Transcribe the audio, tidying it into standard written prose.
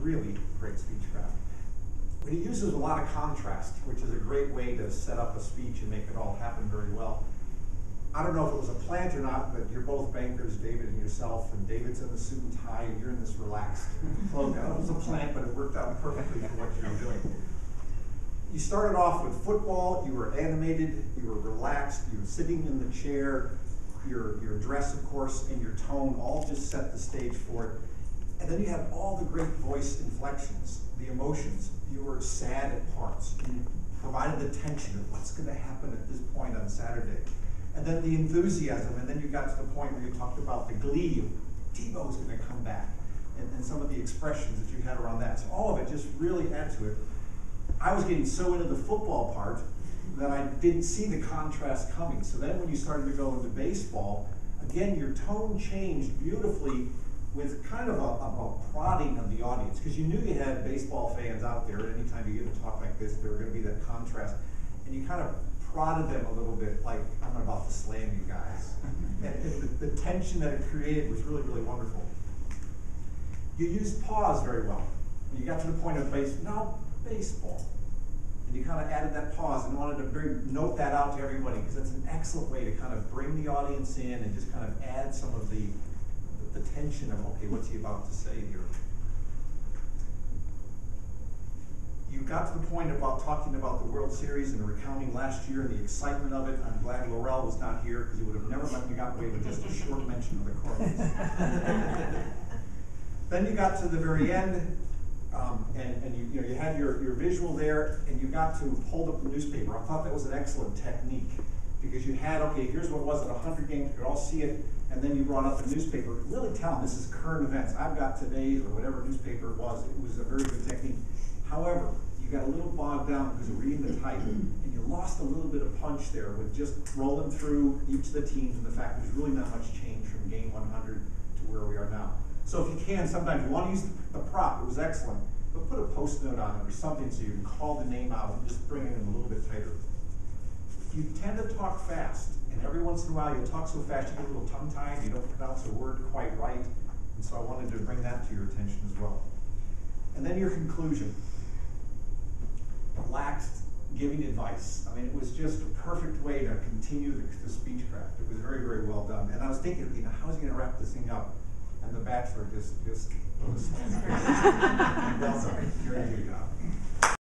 really great speechcraft. But he uses a lot of contrast, which is a great way to set up a speech and make it all happen very well. I don't know if it was a plant or not, but you're both bankers, David and yourself, and David's in the suit and tie, and you're in this relaxed cloak. I don't know if it was a plant, but it worked out perfectly for what you were doing. You started off with football, you were animated, you were relaxed, you were sitting in the chair, your dress, of course, and your tone all just set the stage for it. And then you had all the great voice inflections, the emotions. You were sad at parts. You provided the tension of what's going to happen at this point on Saturday. And then the enthusiasm, and then you got to the point where you talked about the glee of Tebow's going to come back, and some of the expressions that you had around that. So all of it just really added to it. I was getting so into the football part that I didn't see the contrast coming. So then when you started to go into baseball, again, your tone changed beautifully with kind of a prodding of the audience, because you knew you had baseball fans out there, and anytime you get to talk like this, there were going to be that contrast. And you kind of prodded them a little bit, like, I'm about to slam you guys. And the tension that it created was really, really wonderful. You used pause very well. When you got to the point of baseball, and you kind of added that pause and wanted to note that out to everybody, because that's an excellent way to kind of bring the audience in and just kind of add some of the tension of, okay, what's he about to say here? You got to the point about talking about the World Series and recounting last year and the excitement of it. I'm glad Laurel was not here, because he would have never let me get away with just a short mention of the Cardinals. Then you got to the very end, and you had your visual there, and you got to hold up the newspaper. I thought that was an excellent technique, because you had, okay, here's what it was at 100 games, you could all see it, and then you brought up the newspaper. Really tell them this is current events. I've got today's, or whatever newspaper it was. It was a very good technique. However, you got a little bogged down because of reading the type, and you lost a little bit of punch there with just rolling through each of the teams and the fact there's really not much change from game 100 to where we are now. So if you can, sometimes you want to use the prop, it was excellent, but put a post-note on it or something so you can call the name out and just bring it in a little bit tighter. You tend to talk fast, and every once in a while you talk so fast you get a little tongue-tied, you don't pronounce a word quite right, and so I wanted to bring that to your attention as well. And then your conclusion. Relaxed, giving advice. I mean, it was just a perfect way to continue the speechcraft. It was very, very well done. And I was thinking, how's he going to wrap this thing up? And the Bachelor just well done. Very good job.